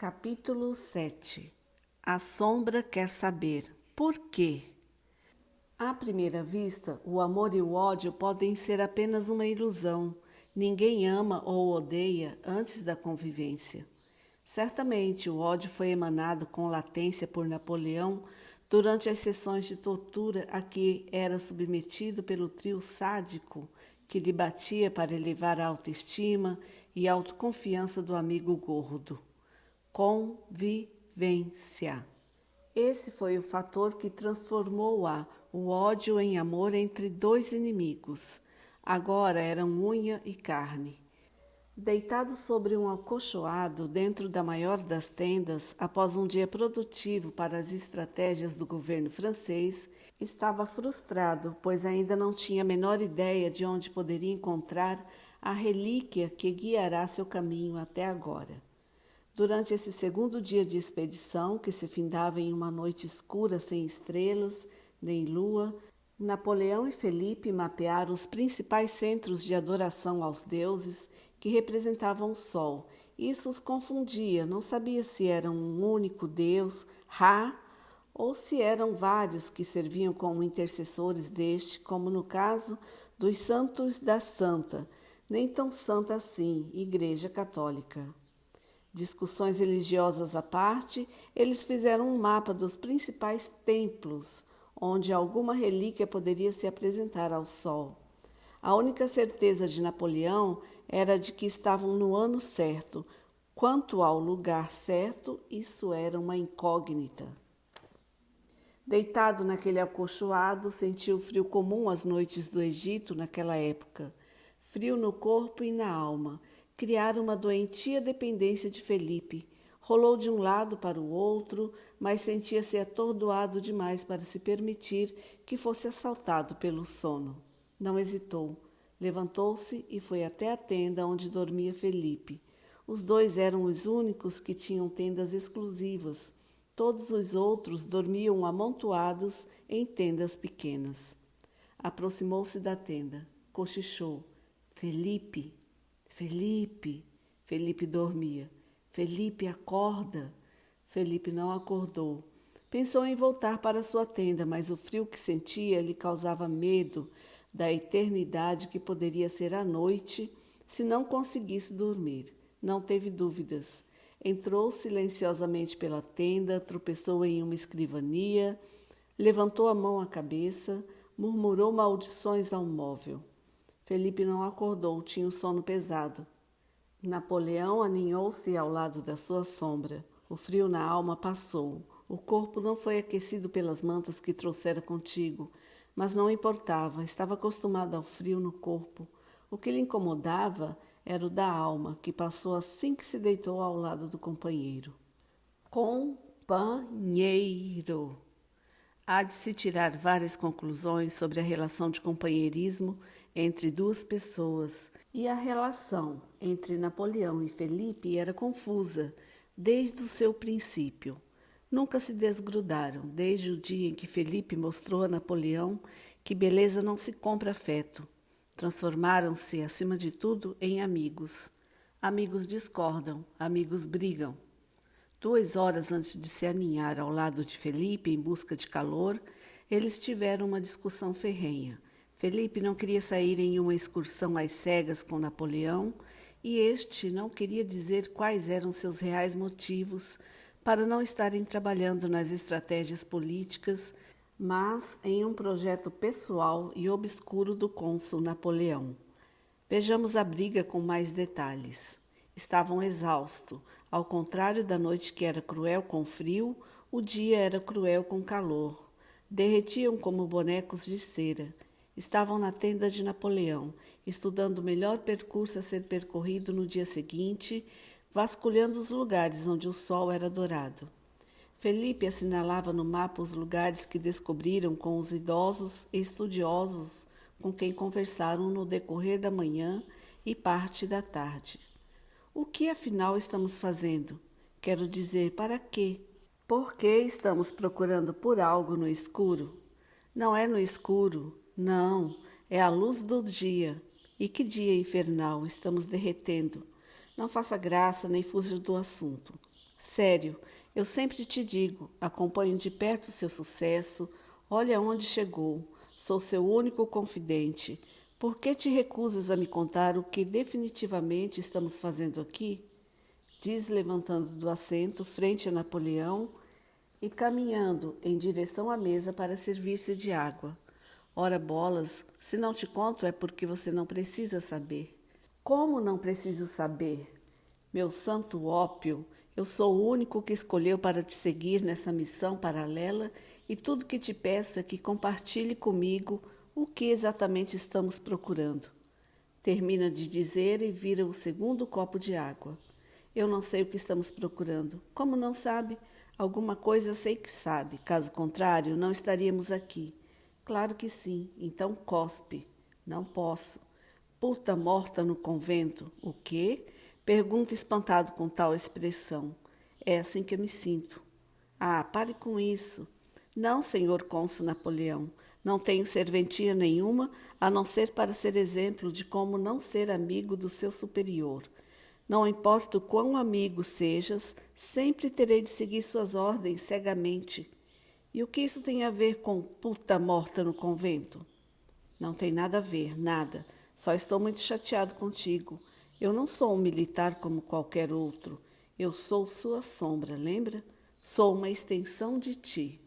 Capítulo 7. A sombra quer saber por quê. À primeira vista, o amor e o ódio podem ser apenas uma ilusão. Ninguém ama ou odeia antes da convivência. Certamente, o ódio foi emanado com latência por Napoleão durante as sessões de tortura a que era submetido pelo trio sádico que lhe batia para elevar a autoestima e a autoconfiança do amigo gordo. Convivência. Esse foi o fator que transformou o ódio em amor entre dois inimigos. Agora eram unha e carne. Deitado sobre um acolchoado dentro da maior das tendas, após um dia produtivo para as estratégias do governo francês, estava frustrado, pois ainda não tinha a menor ideia de onde poderia encontrar a relíquia que guiará seu caminho até agora. Durante esse segundo dia de expedição, que se findava em uma noite escura sem estrelas nem lua, Napoleão e Felipe mapearam os principais centros de adoração aos deuses que representavam o sol. Isso os confundia, não sabia se era um único deus, Ra, ou se eram vários que serviam como intercessores deste, como no caso dos Santos da Santa, nem tão santa assim, Igreja Católica. Discussões religiosas à parte, eles fizeram um mapa dos principais templos onde alguma relíquia poderia se apresentar ao sol. A única certeza de Napoleão era de que estavam no ano certo. Quanto ao lugar certo, isso era uma incógnita. Deitado naquele acolchoado, sentiu o frio comum às noites do Egito naquela época. Frio no corpo e na alma. Criara uma doentia dependência de Felipe. Rolou de um lado para o outro, mas sentia-se atordoado demais para se permitir que fosse assaltado pelo sono. Não hesitou. Levantou-se e foi até a tenda onde dormia Felipe. Os dois eram os únicos que tinham tendas exclusivas. Todos os outros dormiam amontoados em tendas pequenas. Aproximou-se da tenda. Cochichou. Felipe! Felipe! Felipe dormia. Felipe, acorda! Felipe não acordou. Pensou em voltar para sua tenda, mas o frio que sentia lhe causava medo da eternidade que poderia ser a noite se não conseguisse dormir. Não teve dúvidas. Entrou silenciosamente pela tenda, tropeçou em uma escrivania, levantou a mão à cabeça, murmurou maldições ao móvel. Felipe não acordou, tinha o sono pesado. Napoleão aninhou-se ao lado da sua sombra. O frio na alma passou. O corpo não foi aquecido pelas mantas que trouxera contigo, mas não importava, estava acostumado ao frio no corpo. O que lhe incomodava era o da alma, que passou assim que se deitou ao lado do companheiro. Companheiro. Há de se tirar várias conclusões sobre a relação de companheirismo entre duas pessoas, e a relação entre Napoleão e Felipe era confusa desde o seu princípio. Nunca se desgrudaram, desde o dia em que Felipe mostrou a Napoleão que beleza não se compra afeto. Transformaram-se, acima de tudo, em amigos. Amigos discordam, amigos brigam. 2 horas antes de se aninhar ao lado de Felipe em busca de calor, eles tiveram uma discussão ferrenha. Felipe não queria sair em uma excursão às cegas com Napoleão e este não queria dizer quais eram seus reais motivos para não estarem trabalhando nas estratégias políticas, mas em um projeto pessoal e obscuro do cônsul Napoleão. Vejamos a briga com mais detalhes. Estavam exaustos. Ao contrário da noite que era cruel com frio, o dia era cruel com calor. Derretiam como bonecos de cera. Estavam na tenda de Napoleão, estudando o melhor percurso a ser percorrido no dia seguinte, vasculhando os lugares onde o sol era dourado. Felipe assinalava no mapa os lugares que descobriram com os idosos e estudiosos com quem conversaram no decorrer da manhã e parte da tarde. O que afinal estamos fazendo? Quero dizer, para quê? Por que estamos procurando por algo no escuro? Não é no escuro, não, é a luz do dia. E que dia infernal, estamos derretendo. Não faça graça nem fuja do assunto. Sério, eu sempre te digo, acompanho de perto seu sucesso, olha onde chegou, sou seu único confidente. Por que te recusas a me contar o que definitivamente estamos fazendo aqui? Diz levantando do assento frente a Napoleão e caminhando em direção à mesa para servir-se de água. Ora bolas, se não te conto é porque você não precisa saber. Como não preciso saber? Meu santo ópio, eu sou o único que escolheu para te seguir nessa missão paralela e tudo que te peço é que compartilhe comigo o que exatamente estamos procurando. Termina de dizer e vira o segundo copo de água. Eu não sei o que estamos procurando. Como não sabe? Alguma coisa sei que sabe. Caso contrário, não estaríamos aqui. Claro que sim. Então cospe. Não posso. Puta morta no convento. O quê? Pergunta espantado com tal expressão. É assim que eu me sinto. Ah, pare com isso. Não, senhor cônsul Napoleão. Não tenho serventia nenhuma, a não ser para ser exemplo de como não ser amigo do seu superior. Não importa o quão amigo sejas, sempre terei de seguir suas ordens cegamente. E o que isso tem a ver com puta morta no convento? Não tem nada a ver, nada. Só estou muito chateado contigo. Eu não sou um militar como qualquer outro. Eu sou sua sombra, lembra? Sou uma extensão de ti.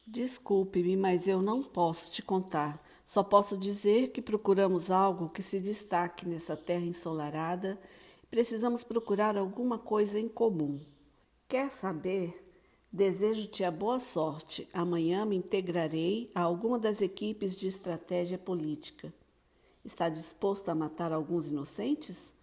Desculpe-me, mas eu não posso te contar. Só posso dizer que procuramos algo que se destaque nessa terra ensolarada. Precisamos procurar alguma coisa em comum. Quer saber? Desejo-te a boa sorte. Amanhã me integrarei a alguma das equipes de estratégia política. Está disposto a matar alguns inocentes?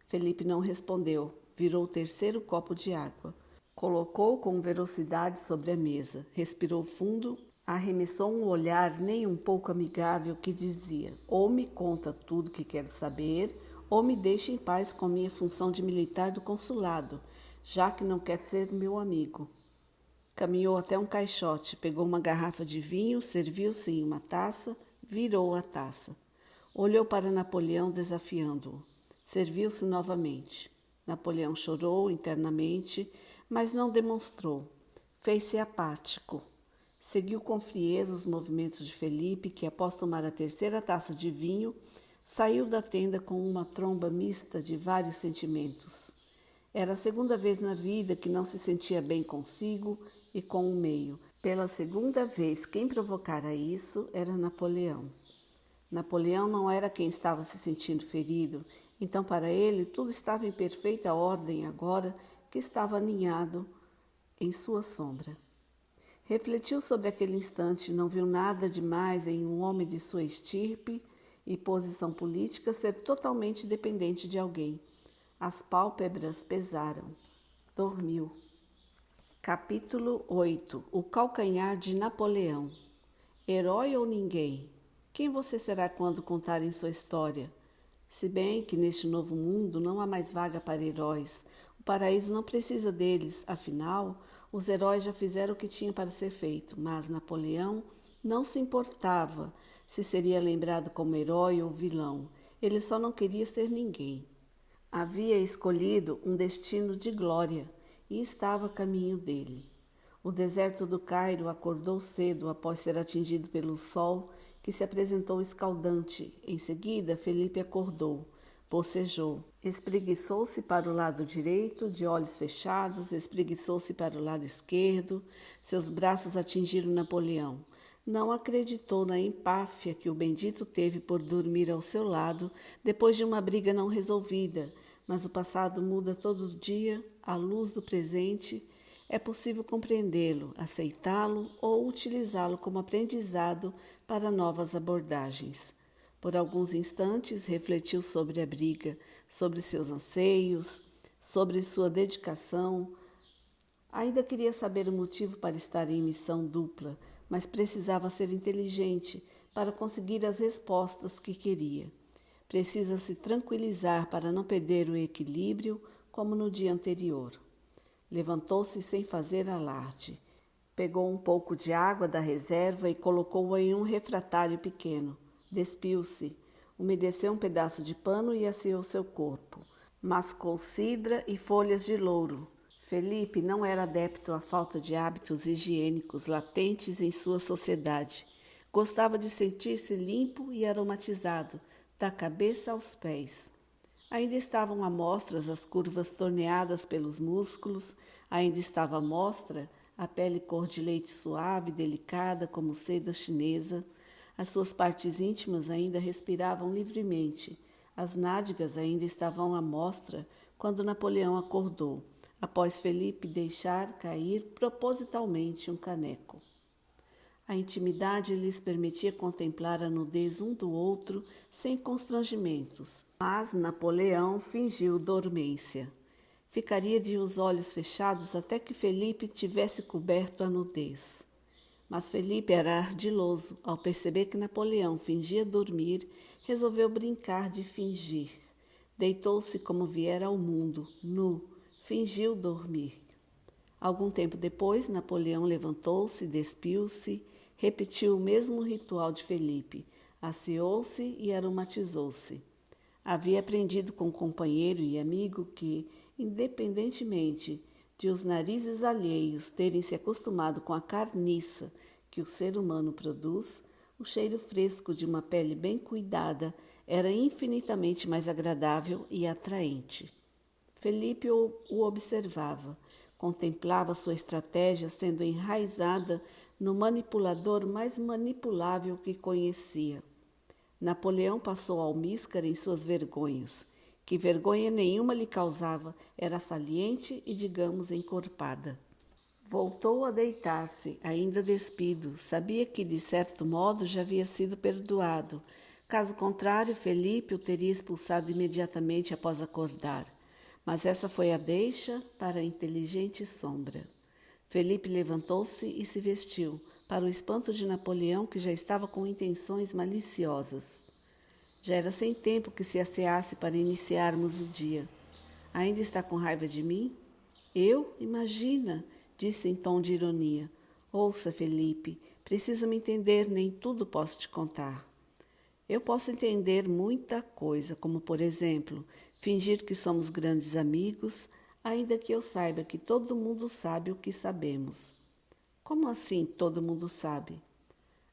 Felipe não respondeu. Virou o terceiro copo de água. Colocou com velocidade sobre a mesa. Respirou fundo. Arremessou um olhar nem um pouco amigável que dizia: ou me conta tudo que quero saber, ou me deixe em paz com minha função de militar do consulado, já que não quer ser meu amigo. Caminhou até um caixote, pegou uma garrafa de vinho, serviu-se em uma taça, virou a taça. Olhou para Napoleão desafiando-o. Serviu-se novamente. Napoleão chorou internamente, mas não demonstrou. Fez-se apático. Seguiu com frieza os movimentos de Felipe, que, após tomar a terceira taça de vinho, saiu da tenda com uma tromba mista de vários sentimentos. Era a segunda vez na vida que não se sentia bem consigo e com o meio. Pela segunda vez, quem provocara isso era Napoleão. Napoleão não era quem estava se sentindo ferido, então para ele tudo estava em perfeita ordem agora que estava aninhado em sua sombra. Refletiu sobre aquele instante e não viu nada demais em um homem de sua estirpe e posição política ser totalmente dependente de alguém. As pálpebras pesaram. Dormiu. Capítulo 8. O calcanhar de Napoleão. Herói ou ninguém? Quem você será quando contarem sua história? Se bem que neste novo mundo não há mais vaga para heróis. O paraíso não precisa deles, afinal, os heróis já fizeram o que tinha para ser feito, mas Napoleão não se importava se seria lembrado como herói ou vilão. Ele só não queria ser ninguém. Havia escolhido um destino de glória e estava a caminho dele. O deserto do Cairo acordou cedo após ser atingido pelo sol, que se apresentou escaldante. Em seguida, Felipe acordou, bocejou, espreguiçou-se para o lado direito, de olhos fechados, espreguiçou-se para o lado esquerdo, seus braços atingiram Napoleão. Não acreditou na empáfia que o bendito teve por dormir ao seu lado depois de uma briga não resolvida, mas o passado muda todo dia à luz do presente. É possível compreendê-lo, aceitá-lo ou utilizá-lo como aprendizado para novas abordagens. Por alguns instantes refletiu sobre a briga, sobre seus anseios, sobre sua dedicação. Ainda queria saber o motivo para estar em missão dupla, mas precisava ser inteligente para conseguir as respostas que queria. Precisa se tranquilizar para não perder o equilíbrio como no dia anterior. Levantou-se sem fazer alarde. Pegou um pouco de água da reserva e colocou-a em um refratário pequeno. Despiu-se, umedeceu um pedaço de pano e asseou seu corpo. Mascou cidra e folhas de louro. Felipe não era adepto à falta de hábitos higiênicos latentes em sua sociedade. Gostava de sentir-se limpo e aromatizado, da cabeça aos pés. Ainda estavam à mostra as curvas torneadas pelos músculos, ainda estava à mostra a pele cor de leite suave, delicada como seda chinesa. As suas partes íntimas ainda respiravam livremente. As nádegas ainda estavam à mostra quando Napoleão acordou, após Felipe deixar cair propositalmente um caneco. A intimidade lhes permitia contemplar a nudez um do outro sem constrangimentos, mas Napoleão fingiu dormência. Ficaria de os olhos fechados até que Felipe tivesse coberto a nudez. Mas Felipe era ardiloso. Ao perceber que Napoleão fingia dormir, resolveu brincar de fingir. Deitou-se como viera ao mundo, nu, fingiu dormir. Algum tempo depois, Napoleão levantou-se, despiu-se, repetiu o mesmo ritual de Felipe, asseou-se e aromatizou-se. Havia aprendido com companheiro e amigo que, independentemente de os narizes alheios terem se acostumado com a carniça que o ser humano produz, o cheiro fresco de uma pele bem cuidada era infinitamente mais agradável e atraente. Felipe o observava, contemplava sua estratégia sendo enraizada no manipulador mais manipulável que conhecia. Napoleão passou almíscar em suas vergonhas, que vergonha nenhuma lhe causava, era saliente e, digamos, encorpada. Voltou a deitar-se, ainda despido. Sabia que, de certo modo, já havia sido perdoado. Caso contrário, Felipe o teria expulsado imediatamente após acordar. Mas essa foi a deixa para a inteligente sombra. Felipe levantou-se e se vestiu, para o espanto de Napoleão, que já estava com intenções maliciosas. Já era sem tempo que se asseasse para iniciarmos o dia. Ainda está com raiva de mim? Eu? Imagina, disse em tom de ironia. Ouça, Felipe, precisa me entender, nem tudo posso te contar. Eu posso entender muita coisa, como, por exemplo, fingir que somos grandes amigos, ainda que eu saiba que todo mundo sabe o que sabemos. Como assim todo mundo sabe?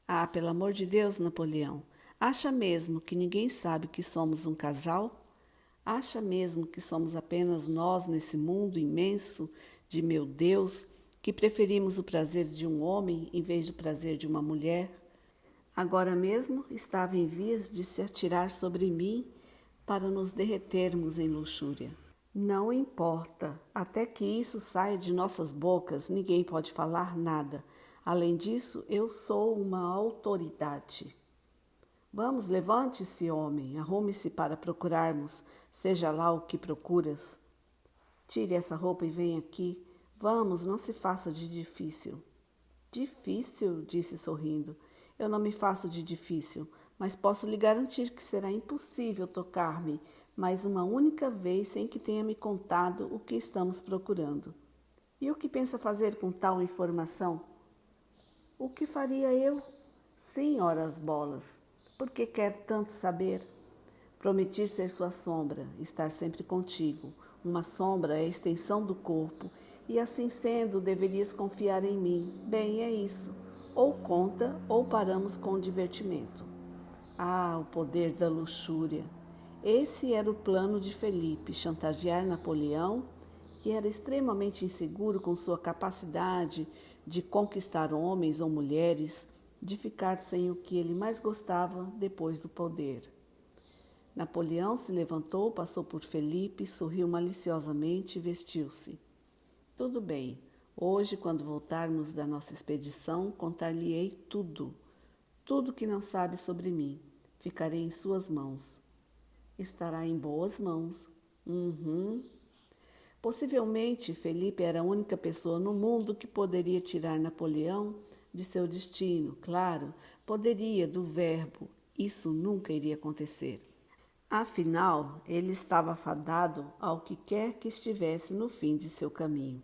Ah, pelo amor de Deus, Napoleão, acha mesmo que ninguém sabe que somos um casal? Acha mesmo que somos apenas nós nesse mundo imenso de meu Deus, que preferimos o prazer de um homem em vez do prazer de uma mulher? Agora mesmo estava em vias de se atirar sobre mim para nos derretermos em luxúria. Não importa, até que isso saia de nossas bocas, ninguém pode falar nada. Além disso, eu sou uma autoridade. Vamos, levante-se, homem, arrume-se para procurarmos, seja lá o que procuras. Tire essa roupa e venha aqui. Vamos, não se faça de difícil. Difícil, disse sorrindo. Eu não me faço de difícil, mas posso lhe garantir que será impossível tocar-me mais uma única vez sem que tenha me contado o que estamos procurando. E o que pensa fazer com tal informação? O que faria eu? Sim, ora as bolas. Por que quer tanto saber? Prometi ser sua sombra, estar sempre contigo. Uma sombra é a extensão do corpo, e assim sendo, deverias confiar em mim. Bem, é isso. Ou conta, ou paramos com o divertimento. Ah, o poder da luxúria! Esse era o plano de Felipe, chantagear Napoleão, que era extremamente inseguro com sua capacidade de conquistar homens ou mulheres, de ficar sem o que ele mais gostava depois do poder. Napoleão se levantou, passou por Felipe, sorriu maliciosamente e vestiu-se. Tudo bem. Hoje, quando voltarmos da nossa expedição, contar-lhe-ei tudo. Tudo que não sabe sobre mim. Ficarei em suas mãos. Estará em boas mãos. Possivelmente, Felipe era a única pessoa no mundo que poderia tirar Napoleão de seu destino. Claro, poderia, do verbo. Isso nunca iria acontecer. Afinal, ele estava fadado ao que quer que estivesse no fim de seu caminho.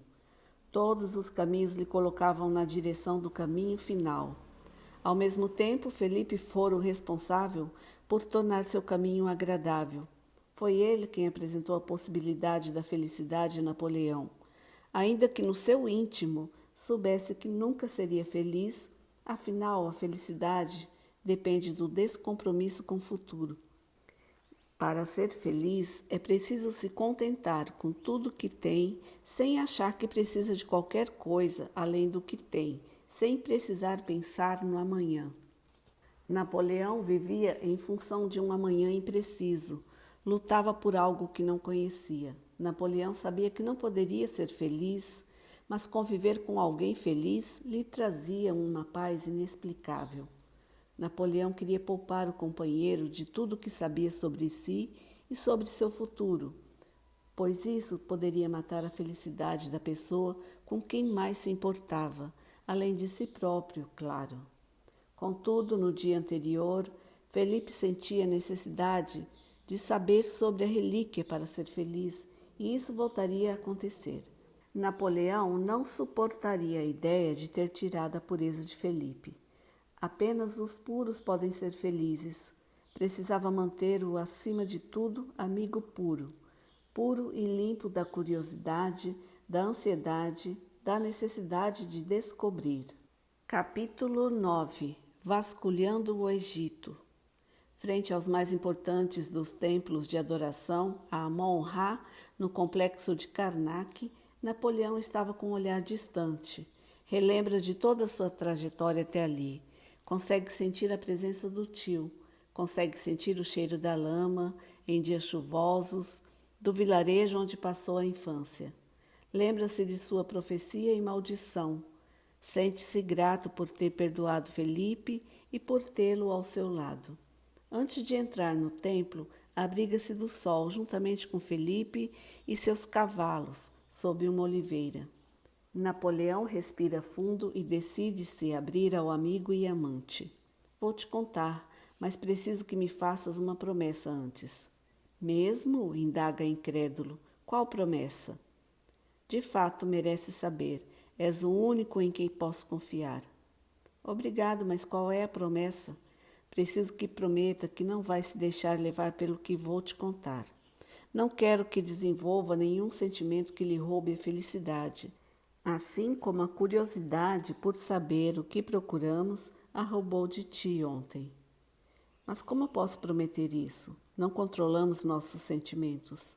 Todos os caminhos lhe colocavam na direção do caminho final. Ao mesmo tempo, Felipe fora o responsável por tornar seu caminho agradável. Foi ele quem apresentou a possibilidade da felicidade a Napoleão. ainda que no seu íntimo soubesse que nunca seria feliz, afinal a felicidade depende do descompromisso com o futuro. Para ser feliz, é preciso se contentar com tudo que tem, sem achar que precisa de qualquer coisa além do que tem, sem precisar pensar no amanhã. Napoleão vivia em função de um amanhã impreciso, lutava por algo que não conhecia. Napoleão sabia que não poderia ser feliz, mas conviver com alguém feliz lhe trazia uma paz inexplicável. Napoleão queria poupar o companheiro de tudo o que sabia sobre si e sobre seu futuro, pois isso poderia matar a felicidade da pessoa com quem mais se importava, além de si próprio, claro. Contudo, no dia anterior, Felipe sentia necessidade de saber sobre a relíquia para ser feliz, e isso voltaria a acontecer. Napoleão não suportaria a ideia de ter tirado a pureza de Felipe. Apenas os puros podem ser felizes. Precisava manter-o, acima de tudo, amigo puro, puro e limpo da curiosidade, da ansiedade, da necessidade de descobrir. Capítulo 9. Vasculhando o Egito. Frente aos mais importantes dos templos de adoração, a Amon-Ra, no complexo de Karnak, Napoleão estava com um olhar distante. Relembra de toda a sua trajetória até ali. Consegue sentir a presença do tio, consegue sentir o cheiro da lama em dias chuvosos, do vilarejo onde passou a infância. Lembra-se de sua profecia e maldição. Sente-se grato por ter perdoado Felipe e por tê-lo ao seu lado. Antes de entrar no templo, abriga-se do sol juntamente com Felipe e seus cavalos, sob uma oliveira. Napoleão respira fundo e decide-se abrir ao amigo e amante. Vou te contar, mas preciso que me faças uma promessa antes. Mesmo? Indaga incrédulo. Qual promessa? De fato, merece saber. És o único em quem posso confiar. Obrigado, mas qual é a promessa? Preciso que prometa que não vai se deixar levar pelo que vou te contar. Não quero que desenvolva nenhum sentimento que lhe roube a felicidade. Assim como a curiosidade por saber o que procuramos a roubou de ti ontem. Mas como posso prometer isso? Não controlamos nossos sentimentos.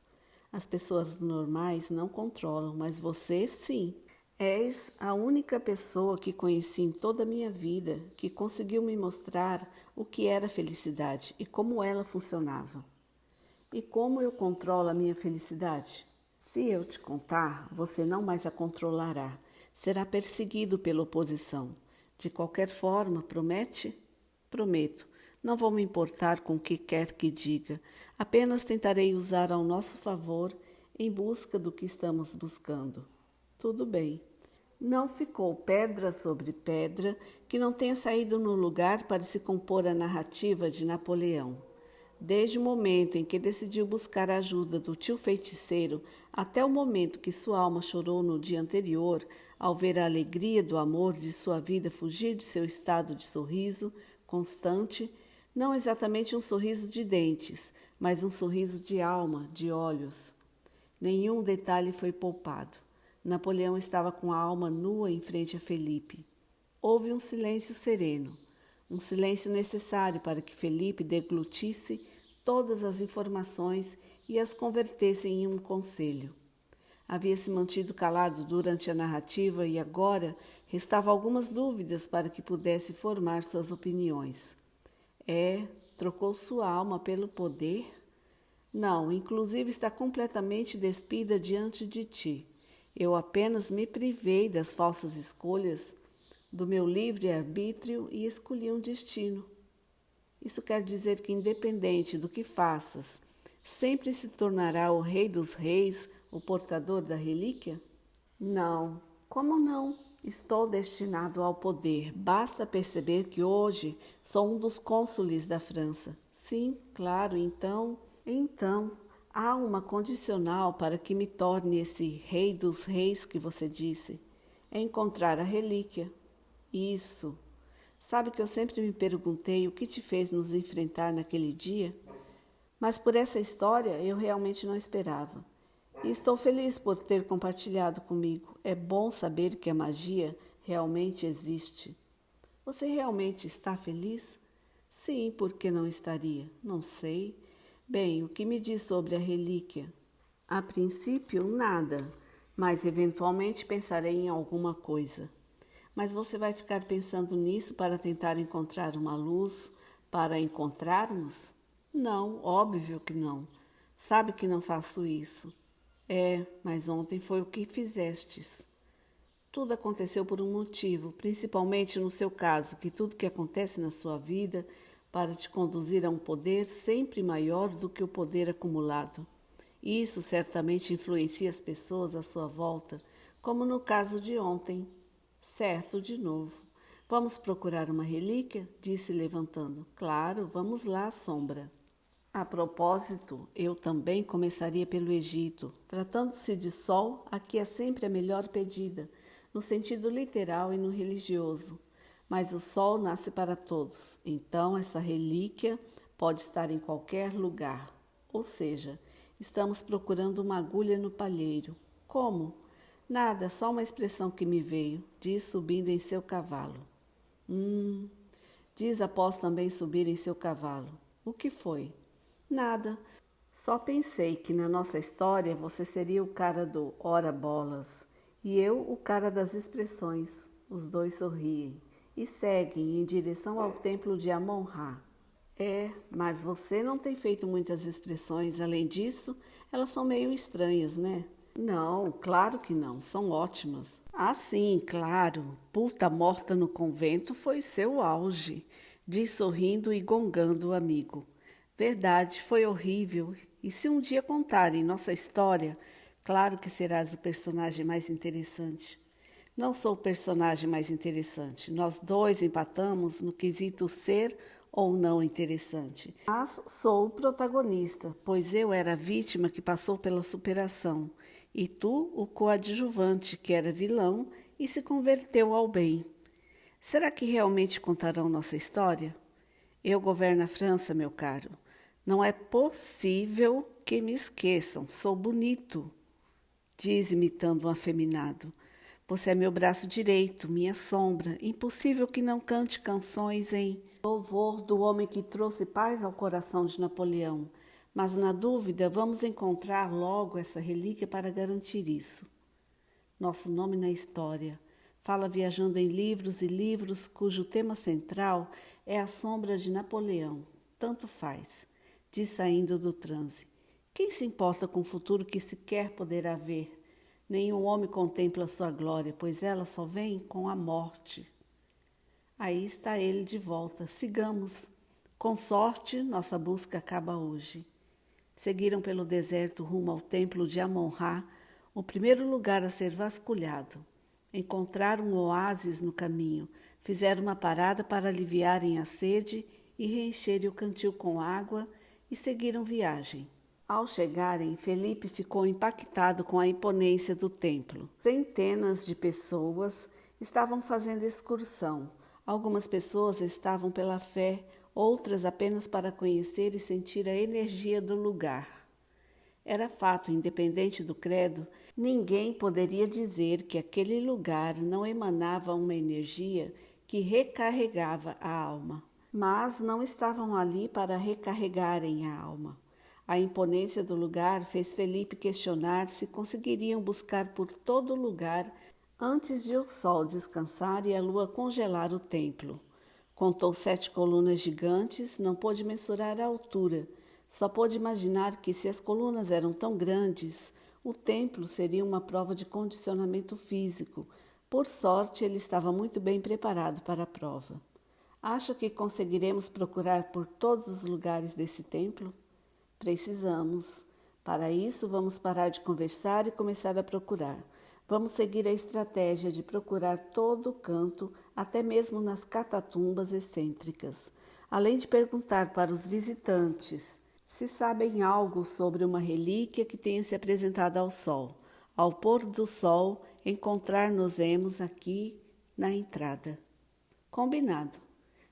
As pessoas normais não controlam, mas você sim. És a única pessoa que conheci em toda a minha vida que conseguiu me mostrar o que era felicidade e como ela funcionava. E como eu controlo a minha felicidade? Se eu te contar, você não mais a controlará. Será perseguido pela oposição. De qualquer forma, promete? Prometo. Não vou me importar com o que quer que diga. Apenas tentarei usar ao nosso favor em busca do que estamos buscando. Tudo bem. Não ficou pedra sobre pedra que não tenha saído no lugar para se compor a narrativa de Napoleão. Desde o momento em que decidiu buscar a ajuda do tio feiticeiro até o momento que sua alma chorou no dia anterior, ao ver a alegria do amor de sua vida fugir de seu estado de sorriso constante, não exatamente um sorriso de dentes, mas um sorriso de alma, de olhos. Nenhum detalhe foi poupado. Napoleão estava com a alma nua em frente a Felipe. Houve um silêncio sereno. Um silêncio necessário para que Felipe deglutisse todas as informações e as convertesse em um conselho. Havia se mantido calado durante a narrativa e agora restavam algumas dúvidas para que pudesse formar suas opiniões. Trocou sua alma pelo poder? Não, inclusive está completamente despida diante de ti. Eu apenas me privei das falsas escolhas do meu livre-arbítrio e escolhi um destino. Isso quer dizer que, independente do que faças, sempre se tornará o rei dos reis, o portador da relíquia? Não. Como não? Estou destinado ao poder. Basta perceber que hoje sou um dos cônsules da França. Sim, claro, então, há uma condicional para que me torne esse rei dos reis que você disse. É encontrar a relíquia. Isso. Sabe que eu sempre me perguntei o que te fez nos enfrentar naquele dia? Mas por essa história eu realmente não esperava. E estou feliz por ter compartilhado comigo. É bom saber que a magia realmente existe. Você realmente está feliz? Sim, por que não estaria? Não sei. Bem, o que me diz sobre a relíquia? A princípio, nada, mas eventualmente pensarei em alguma coisa. Mas você vai ficar pensando nisso para tentar encontrar uma luz para encontrarmos? Não, óbvio que não. Sabe que não faço isso. Mas ontem foi o que fizestes. Tudo aconteceu por um motivo, principalmente no seu caso, que tudo que acontece na sua vida para te conduzir a um poder sempre maior do que o poder acumulado. Isso certamente influencia as pessoas à sua volta, como no caso de ontem. Certo, de novo. Vamos procurar uma relíquia? Disse levantando. Claro, vamos lá, Sombra. A propósito, eu também começaria pelo Egito. Tratando-se de sol, aqui é sempre a melhor pedida, no sentido literal e no religioso. Mas o sol nasce para todos, então essa relíquia pode estar em qualquer lugar. Ou seja, estamos procurando uma agulha no palheiro. Como? Nada, só uma expressão que me veio, diz subindo em seu cavalo. Diz após também subir em seu cavalo. O que foi? Nada. Só pensei que na nossa história você seria o cara do ora bolas e eu o cara das expressões. Os dois sorriem e seguem em direção ao templo de Amon-Ra. Mas você não tem feito muitas expressões. Além disso, elas são meio estranhas, né? Não, claro que não. São ótimas. Ah, sim, claro. Puta morta no convento foi seu auge, diz sorrindo e gongando o amigo. Verdade, foi horrível. E se um dia contarem nossa história, claro que serás o personagem mais interessante. Não sou o personagem mais interessante. Nós dois empatamos no quesito ser ou não interessante. Mas sou o protagonista, pois eu era a vítima que passou pela superação, e tu o coadjuvante, que era vilão e se converteu ao bem. Será que realmente contarão nossa história? Eu governo a França, meu caro. Não é possível que me esqueçam. Sou bonito, diz imitando um afeminado. Você é meu braço direito, minha sombra. Impossível que não cante canções em louvor do homem que trouxe paz ao coração de Napoleão. Mas na dúvida, vamos encontrar logo essa relíquia para garantir isso. Nosso nome na história. Fala viajando em livros e livros cujo tema central é a sombra de Napoleão. Tanto faz, diz saindo do transe. Quem se importa com o futuro que sequer poderá ver? Nenhum homem contempla sua glória, pois ela só vem com a morte. Aí está ele de volta. Sigamos. Com sorte, nossa busca acaba hoje. Seguiram pelo deserto rumo ao templo de Amon-Ra, o primeiro lugar a ser vasculhado. Encontraram um oásis no caminho, fizeram uma parada para aliviarem a sede e reencherem o cantil com água e seguiram viagem. Ao chegarem, Felipe ficou impactado com a imponência do templo. Centenas de pessoas estavam fazendo excursão. Algumas pessoas estavam pela fé, outras apenas para conhecer e sentir a energia do lugar. Era fato, independente do credo, ninguém poderia dizer que aquele lugar não emanava uma energia que recarregava a alma. Mas não estavam ali para recarregarem a alma. A imponência do lugar fez Felipe questionar se conseguiriam buscar por todo lugar antes de o sol descansar e a lua congelar o templo. Contou 7 colunas gigantes, não pôde mensurar a altura. Só pôde imaginar que, se as colunas eram tão grandes, o templo seria uma prova de condicionamento físico. Por sorte, ele estava muito bem preparado para a prova. Acha que conseguiremos procurar por todos os lugares desse templo? Precisamos. Para isso, vamos parar de conversar e começar a procurar. Vamos seguir a estratégia de procurar todo o canto, até mesmo nas catatumbas excêntricas. Além de perguntar para os visitantes se sabem algo sobre uma relíquia que tenha se apresentado ao sol. Ao pôr do sol, encontrar-nos-emos aqui na entrada. Combinado.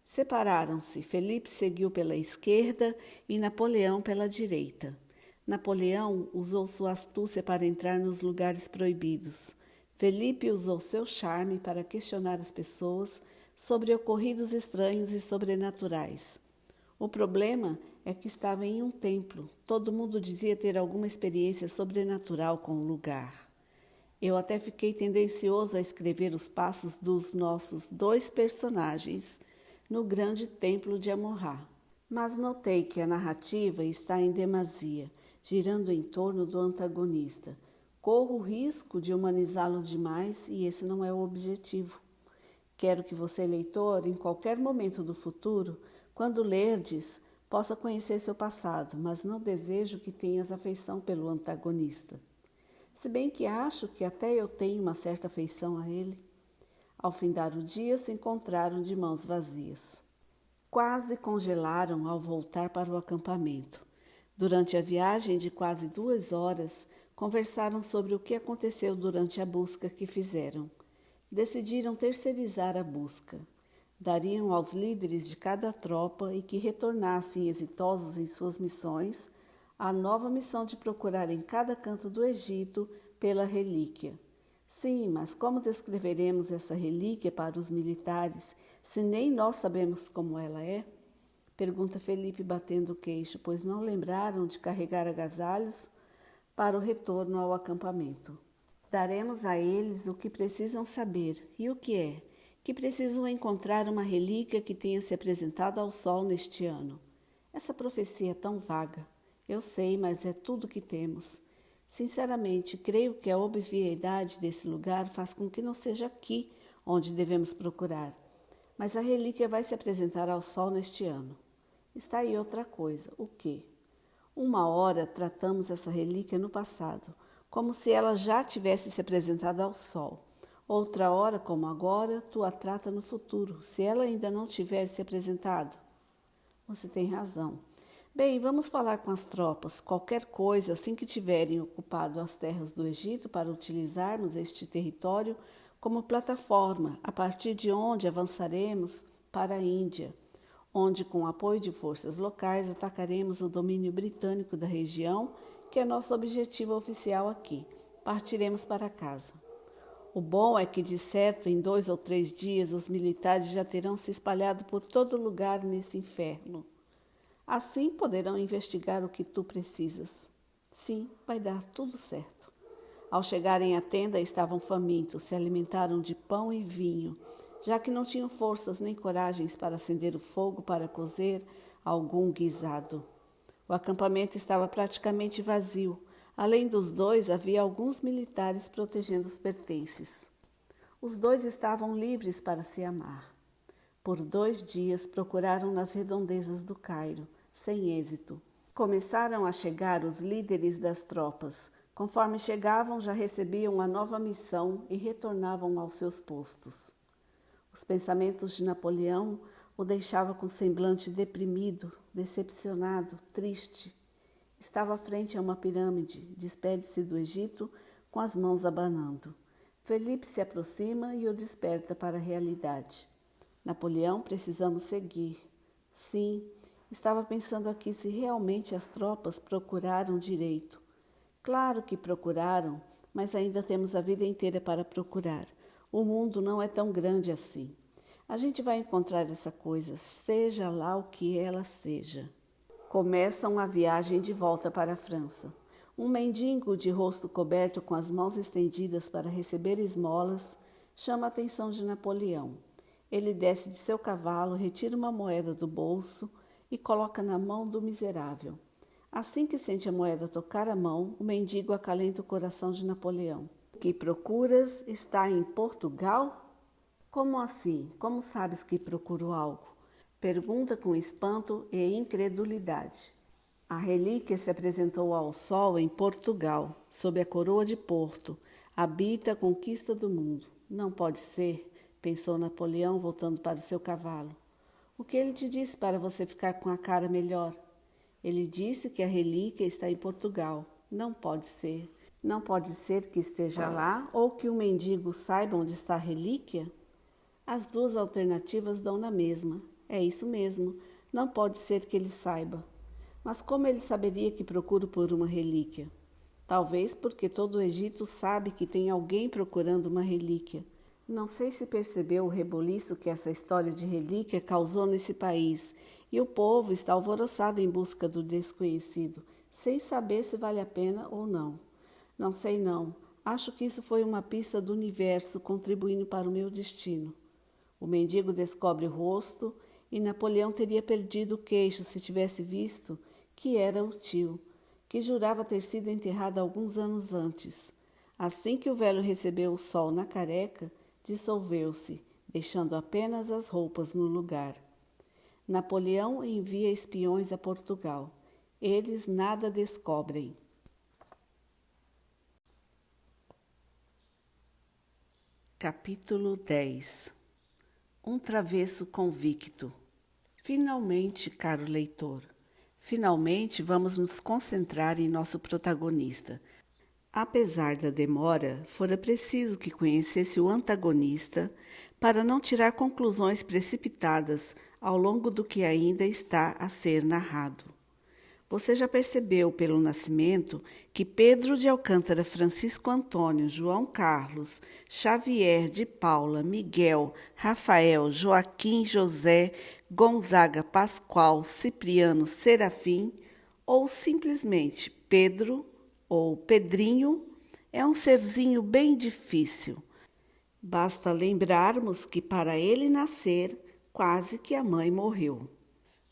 Separaram-se. Felipe seguiu pela esquerda e Napoleão pela direita. Napoleão usou sua astúcia para entrar nos lugares proibidos. Felipe usou seu charme para questionar as pessoas sobre ocorridos estranhos e sobrenaturais. O problema é que estava em um templo. Todo mundo dizia ter alguma experiência sobrenatural com o lugar. Eu até fiquei tendencioso a escrever os passos dos nossos 2 personagens no grande templo de Amon-Ra. Mas notei que a narrativa está em demasia, girando em torno do antagonista. Corro o risco de humanizá-los demais e esse não é o objetivo. Quero que você, leitor, em qualquer momento do futuro, quando lerdes, possa conhecer seu passado, mas não desejo que tenhas afeição pelo antagonista. Se bem que acho que até eu tenho uma certa afeição a ele. Ao findar o dia, se encontraram de mãos vazias. Quase congelaram ao voltar para o acampamento. Durante a viagem de quase 2 horas, conversaram sobre o que aconteceu durante a busca que fizeram. Decidiram terceirizar a busca. Dariam aos líderes de cada tropa e que retornassem exitosos em suas missões a nova missão de procurar em cada canto do Egito pela relíquia. Sim, mas como descreveremos essa relíquia para os militares, se nem nós sabemos como ela é? Pergunta Felipe batendo o queixo, pois não lembraram de carregar agasalhos para o retorno ao acampamento. Daremos a eles o que precisam saber. E o que é? Que precisam encontrar uma relíquia que tenha se apresentado ao sol neste ano. Essa profecia é tão vaga. Eu sei, mas é tudo que temos. Sinceramente, creio que a obviedade desse lugar faz com que não seja aqui onde devemos procurar. Mas a relíquia vai se apresentar ao sol neste ano. Está aí outra coisa. O quê? Uma hora tratamos essa relíquia no passado, como se ela já tivesse se apresentado ao sol. Outra hora, como agora, tu a trata no futuro, se ela ainda não tiver se apresentado. Você tem razão. Bem, vamos falar com as tropas. Qualquer coisa, assim que tiverem ocupado as terras do Egito para utilizarmos este território como plataforma, a partir de onde avançaremos para a Índia, onde, com o apoio de forças locais, atacaremos o domínio britânico da região, que é nosso objetivo oficial aqui. Partiremos para casa. O bom é que, de certo, em 2 ou 3 dias, os militares já terão se espalhado por todo lugar nesse inferno. Assim poderão investigar o que tu precisas. Sim, vai dar tudo certo. Ao chegarem à tenda, estavam famintos, se alimentaram de pão e vinho, já que não tinham forças nem coragens para acender o fogo para cozer algum guisado. O acampamento estava praticamente vazio. Além dos 2, havia alguns militares protegendo os pertences. Os 2 estavam livres para se amar. Por 2 dias procuraram nas redondezas do Cairo, sem êxito. Começaram a chegar os líderes das tropas. Conforme chegavam, já recebiam a nova missão e retornavam aos seus postos. Os pensamentos de Napoleão o deixavam com semblante deprimido, decepcionado, triste. Estava frente a uma pirâmide, despede-se do Egito com as mãos abanando. Felipe se aproxima e o desperta para a realidade. Napoleão, precisamos seguir. Sim, estava pensando aqui se realmente as tropas procuraram direito. Claro que procuraram, mas ainda temos a vida inteira para procurar. O mundo não é tão grande assim. A gente vai encontrar essa coisa, seja lá o que ela seja. Começam a viagem de volta para a França. Um mendigo de rosto coberto com as mãos estendidas para receber esmolas chama a atenção de Napoleão. Ele desce de seu cavalo, retira uma moeda do bolso e coloca na mão do miserável. Assim que sente a moeda tocar a mão, o mendigo acalenta o coração de Napoleão. O que procuras está em Portugal? Como assim? Como sabes que procuro algo? Pergunta com espanto e incredulidade. A relíquia se apresentou ao sol em Portugal, sob a coroa de Porto. Habita a conquista do mundo. Não pode ser, pensou Napoleão, voltando para o seu cavalo. O que ele te disse para você ficar com a cara melhor? Ele disse que a relíquia está em Portugal. Não pode ser. Não pode ser que esteja lá ou que o mendigo saiba onde está a relíquia? As 2 alternativas dão na mesma. É isso mesmo. Não pode ser que ele saiba. Mas como ele saberia que procuro por uma relíquia? Talvez porque todo o Egito sabe que tem alguém procurando uma relíquia. Não sei se percebeu o reboliço que essa história de relíquia causou nesse país, e o povo está alvoroçado em busca do desconhecido, sem saber se vale a pena ou não. Não sei não. Acho que isso foi uma pista do universo contribuindo para o meu destino. O mendigo descobre o rosto e Napoleão teria perdido o queixo se tivesse visto que era o tio, que jurava ter sido enterrado alguns anos antes. Assim que o velho recebeu o sol na careca, dissolveu-se, deixando apenas as roupas no lugar. Napoleão envia espiões a Portugal. Eles nada descobrem. Capítulo 10. Um travesso convicto. Finalmente, caro leitor, finalmente vamos nos concentrar em nosso protagonista. Apesar da demora, fora preciso que conhecesse o antagonista para não tirar conclusões precipitadas ao longo do que ainda está a ser narrado. Você já percebeu pelo nascimento que Pedro de Alcântara, Francisco Antônio, João Carlos, Xavier de Paula, Miguel, Rafael, Joaquim, José, Gonzaga, Pascoal, Cipriano, Serafim, ou simplesmente Pedro ou Pedrinho, é um serzinho bem difícil. Basta lembrarmos que para ele nascer, quase que a mãe morreu.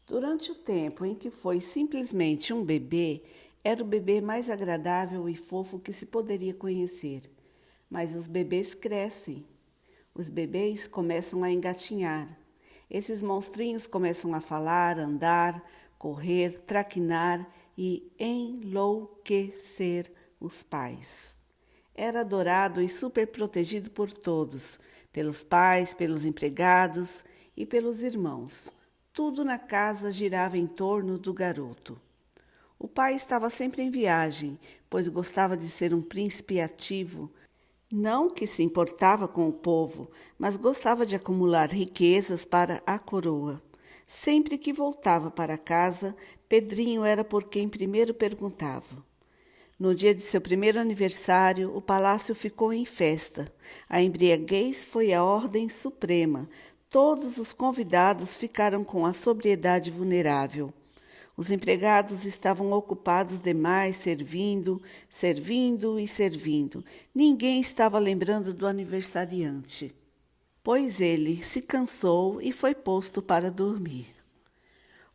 Durante o tempo em que foi simplesmente um bebê, era o bebê mais agradável e fofo que se poderia conhecer. Mas os bebês crescem. Os bebês começam a engatinhar. Esses monstrinhos começam a falar, andar, correr, traquinar e enlouquecer os pais. Era adorado e super protegido por todos, pelos pais, pelos empregados e pelos irmãos. Tudo na casa girava em torno do garoto. O pai estava sempre em viagem, pois gostava de ser um príncipe ativo. Não que se importava com o povo, mas gostava de acumular riquezas para a coroa. Sempre que voltava para casa, Pedrinho era por quem primeiro perguntava. No dia de seu primeiro aniversário, o palácio ficou em festa. A embriaguez foi a ordem suprema. Todos os convidados ficaram com a sobriedade vulnerável. Os empregados estavam ocupados demais, servindo. Ninguém estava lembrando do aniversariante, pois ele se cansou e foi posto para dormir.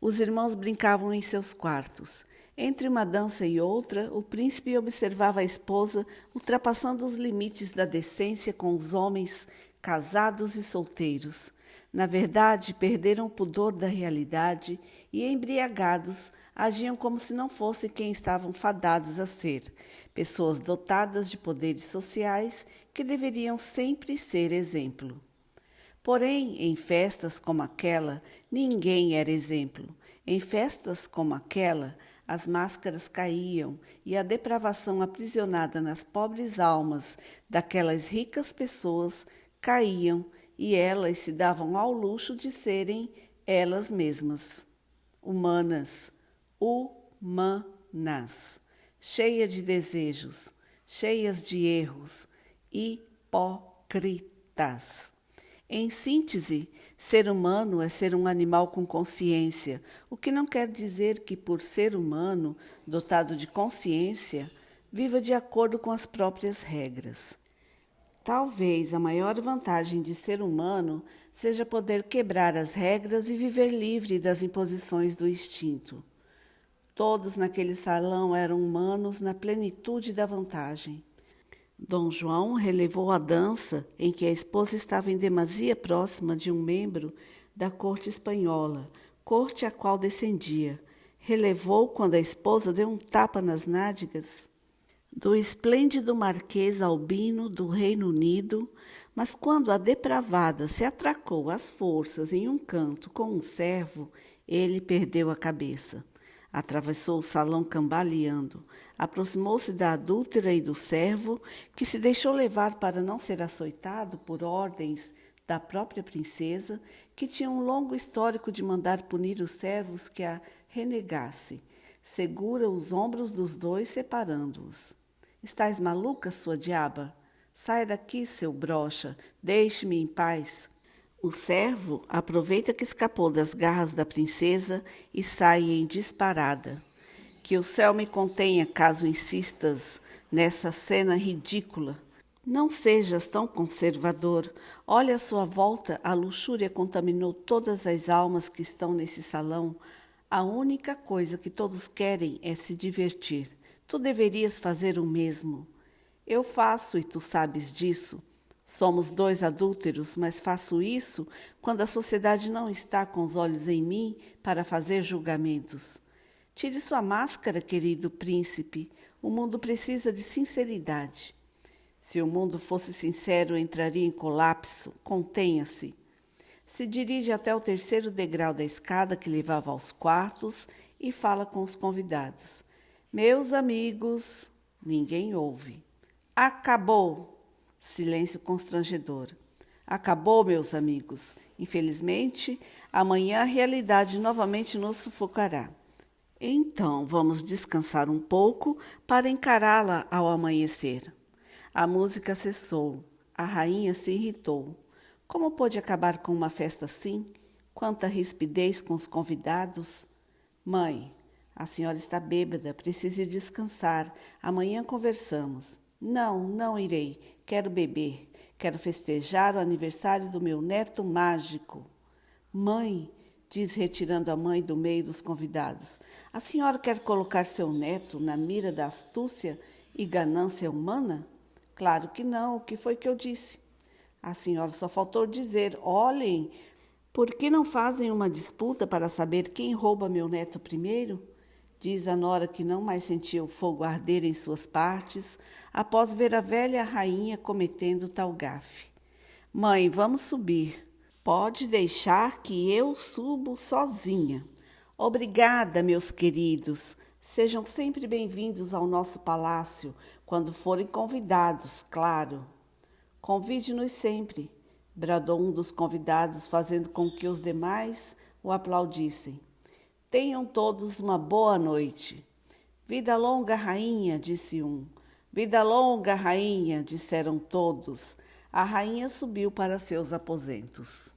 Os irmãos brincavam em seus quartos. Entre uma dança e outra, o príncipe observava a esposa ultrapassando os limites da decência com os homens casados e solteiros. Na verdade, perderam o pudor da realidade e, embriagados, agiam como se não fossem quem estavam fadados a ser, pessoas dotadas de poderes sociais que deveriam sempre ser exemplo. Porém, em festas como aquela, ninguém era exemplo. Em festas como aquela, as máscaras caíam e a depravação aprisionada nas pobres almas daquelas ricas pessoas caíam e elas se davam ao luxo de serem elas mesmas. Humanas, cheias de desejos, cheias de erros, hipócritas. Em síntese, ser humano é ser um animal com consciência, o que não quer dizer que, por ser humano, dotado de consciência, viva de acordo com as próprias regras. Talvez a maior vantagem de ser humano seja poder quebrar as regras e viver livre das imposições do instinto. Todos naquele salão eram humanos na plenitude da vantagem. Dom João relevou a dança em que a esposa estava em demasia próxima de um membro da corte espanhola, corte a qual descendia. Relevou quando a esposa deu um tapa nas nádegas do esplêndido marquês albino do Reino Unido, mas quando a depravada se atracou às forças em um canto com um servo, ele perdeu a cabeça. Atravessou o salão cambaleando, aproximou-se da adúltera e do servo, que se deixou levar para não ser açoitado por ordens da própria princesa, que tinha um longo histórico de mandar punir os servos que a renegasse. Segura os ombros dos dois, separando-os. Estás maluca, sua diaba? Saia daqui, seu broxa, deixe-me em paz. O servo aproveita que escapou das garras da princesa e sai em disparada. Que o céu me contenha caso insistas nessa cena ridícula. Não sejas tão conservador. Olha à sua volta, a luxúria contaminou todas as almas que estão nesse salão. A única coisa que todos querem é se divertir. Tu deverias fazer o mesmo. Eu faço e tu sabes disso. Somos dois adúlteros, mas faço isso quando a sociedade não está com os olhos em mim para fazer julgamentos. Tire sua máscara, querido príncipe. O mundo precisa de sinceridade. Se o mundo fosse sincero, entraria em colapso. Contenha-se. Se dirige até o terceiro degrau da escada que levava aos quartos e fala com os convidados. Meus amigos, ninguém ouve. Acabou. Silêncio constrangedor. Acabou, meus amigos. Infelizmente, amanhã a realidade novamente nos sufocará. Então, vamos descansar um pouco para encará-la ao amanhecer. A música cessou. A rainha se irritou. Como pôde acabar com uma festa assim? Quanta rispidez com os convidados! Mãe, a senhora está bêbada, precisa ir descansar. Amanhã conversamos. Não, não irei. Quero beber. Quero festejar o aniversário do meu neto mágico. Mãe, diz retirando a mãe do meio dos convidados, a senhora quer colocar seu neto na mira da astúcia e ganância humana? Claro que não, o que foi que eu disse? A senhora só faltou dizer, olhem, por que não fazem uma disputa para saber quem rouba meu neto primeiro? Diz a nora que não mais sentia o fogo arder em suas partes, após ver a velha rainha cometendo tal gafe. Mãe, vamos subir. Pode deixar que eu subo sozinha. Obrigada, meus queridos. Sejam sempre bem-vindos ao nosso palácio, quando forem convidados, claro. Convide-nos sempre, bradou um dos convidados, fazendo com que os demais o aplaudissem. Tenham todos uma boa noite. Vida longa, rainha, disse um. Vida longa, rainha, disseram todos. A rainha subiu para seus aposentos.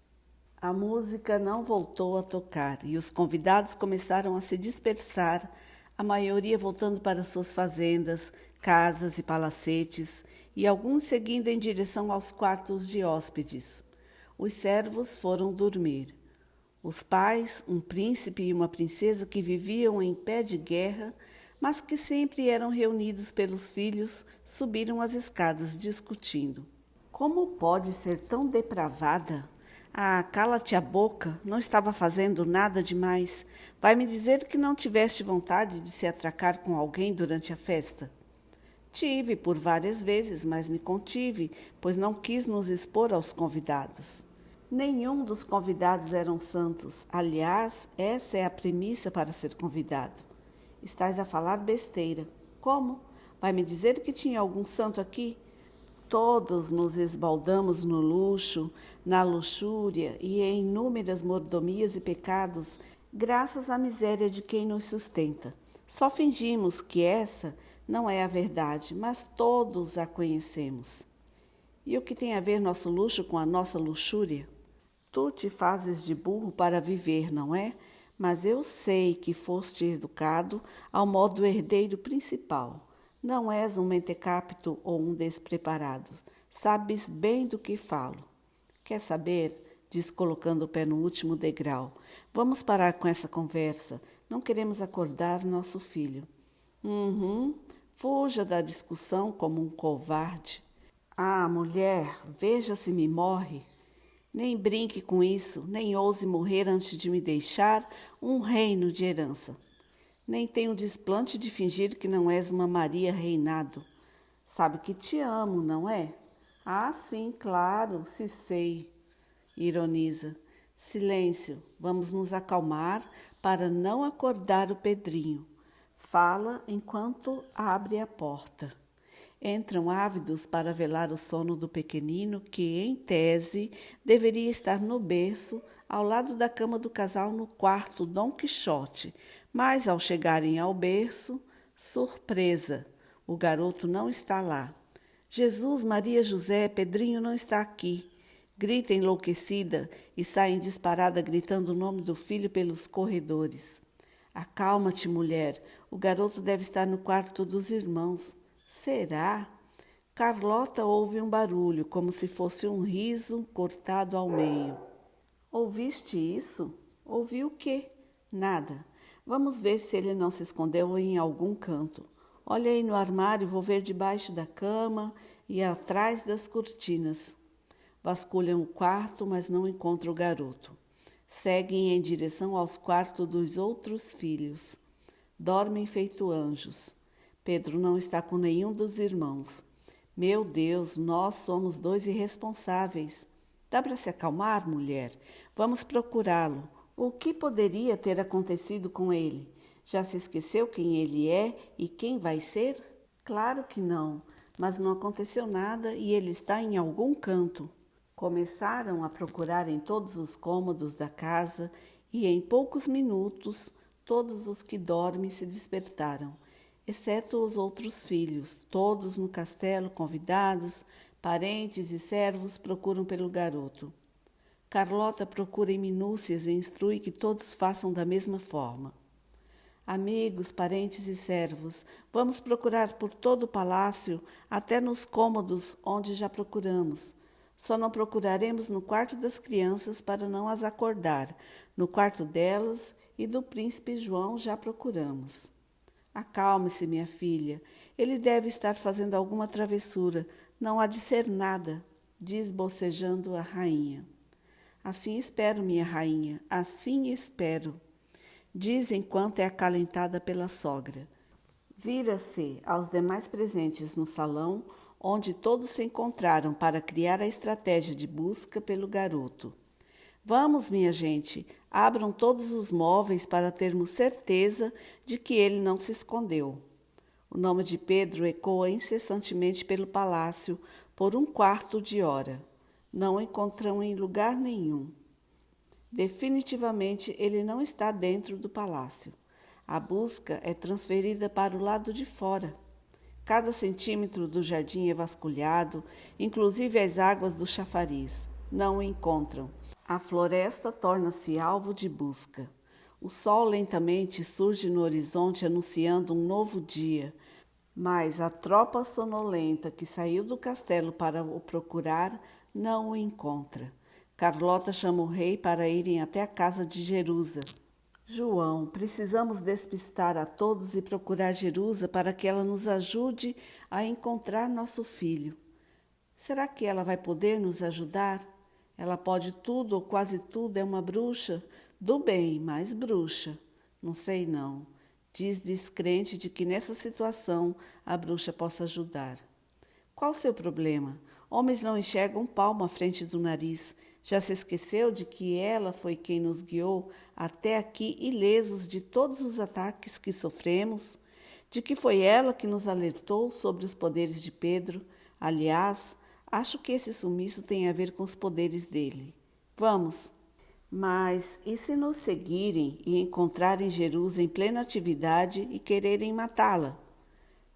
A música não voltou a tocar e os convidados começaram a se dispersar, a maioria voltando para suas fazendas, casas e palacetes, e alguns seguindo em direção aos quartos de hóspedes. Os servos foram dormir. Os pais, um príncipe e uma princesa que viviam em pé de guerra, mas que sempre eram reunidos pelos filhos, subiram as escadas discutindo. Como pode ser tão depravada? Ah, cala-te a boca, não estava fazendo nada demais. Vai me dizer que não tiveste vontade de se atracar com alguém durante a festa? Tive por várias vezes, mas me contive, pois não quis nos expor aos convidados. Nenhum dos convidados eram santos. Aliás, essa é a premissa para ser convidado. Estás a falar besteira. Como? Vai me dizer que tinha algum santo aqui? Todos nos esbaldamos no luxo, na luxúria e em inúmeras mordomias e pecados, graças à miséria de quem nos sustenta. Só fingimos que essa não é a verdade, mas todos a conhecemos. E o que tem a ver nosso luxo com a nossa luxúria? Tu te fazes de burro para viver, não é? Mas eu sei que foste educado ao modo herdeiro principal. Não és um mentecapto ou um despreparado. Sabes bem do que falo. Quer saber? Diz colocando o pé no último degrau. Vamos parar com essa conversa. Não queremos acordar nosso filho. Fuja da discussão como um covarde. Ah, mulher, veja se me morre. Nem brinque com isso, nem ouse morrer antes de me deixar um reino de herança. Nem tenha o desplante de fingir que não és uma Maria reinado. Sabe que te amo, não é? Ah, sim, claro, se sei. Ironiza. Silêncio, vamos nos acalmar para não acordar o Pedrinho. Fala enquanto abre a porta. Entram ávidos para velar o sono do pequenino que, em tese, deveria estar no berço, ao lado da cama do casal no quarto Dom Quixote. Mas, ao chegarem ao berço, surpresa, o garoto não está lá. Jesus, Maria, José, Pedrinho não está aqui. Grita enlouquecida e sai disparada gritando o nome do filho pelos corredores. Acalma-te, mulher, o garoto deve estar no quarto dos irmãos. Será? Carlota ouve um barulho, como se fosse um riso cortado ao meio. Ouviste isso? Ouvi o quê? Nada. Vamos ver se ele não se escondeu em algum canto. Olhei no armário, vou ver debaixo da cama e atrás das cortinas. Vasculham o quarto, mas não encontram o garoto. Seguem em direção aos quartos dos outros filhos. Dormem feito anjos. Pedro não está com nenhum dos irmãos. Meu Deus, nós somos dois irresponsáveis. Dá para se acalmar, mulher? Vamos procurá-lo. O que poderia ter acontecido com ele? Já se esqueceu quem ele é e quem vai ser? Claro que não, mas não aconteceu nada e ele está em algum canto. Começaram a procurar em todos os cômodos da casa e em poucos minutos todos os que dormem se despertaram, exceto os outros filhos. Todos no castelo, convidados, parentes e servos procuram pelo garoto. Carlota procura em minúcias e instrui que todos façam da mesma forma. Amigos, parentes e servos, vamos procurar por todo o palácio, até nos cômodos onde já procuramos. Só não procuraremos no quarto das crianças para não as acordar. No quarto delas e do príncipe João já procuramos. Acalme-se, minha filha. Ele deve estar fazendo alguma travessura. Não há de ser nada, diz bocejando a rainha. Assim espero, minha rainha, assim espero, diz enquanto é acalentada pela sogra. Vira-se aos demais presentes no salão, onde todos se encontraram para criar a estratégia de busca pelo garoto. Vamos, minha gente, abram todos os móveis para termos certeza de que ele não se escondeu. O nome de Pedro ecoa incessantemente pelo palácio por um quarto de hora. Não o encontram em lugar nenhum. Definitivamente ele não está dentro do palácio. A busca é transferida para o lado de fora. Cada centímetro do jardim é vasculhado, inclusive as águas do chafariz. Não o encontram. A floresta torna-se alvo de busca. O sol lentamente surge no horizonte anunciando um novo dia, mas a tropa sonolenta que saiu do castelo para o procurar não o encontra. Carlota chama o rei para irem até a casa de Jerusa. João, precisamos despistar a todos e procurar Jerusa para que ela nos ajude a encontrar nosso filho. Será que ela vai poder nos ajudar? Ela pode tudo ou quase tudo, é uma bruxa? Do bem, mas bruxa. Não sei não. Diz descrente de que nessa situação a bruxa possa ajudar. Qual o seu problema? Homens não enxergam um palmo à frente do nariz. Já se esqueceu de que ela foi quem nos guiou até aqui ilesos de todos os ataques que sofremos? De que foi ela que nos alertou sobre os poderes de Pedro? Aliás, acho que esse sumiço tem a ver com os poderes dele. Vamos! Mas e se nos seguirem e encontrarem Jerusa em plena atividade e quererem matá-la?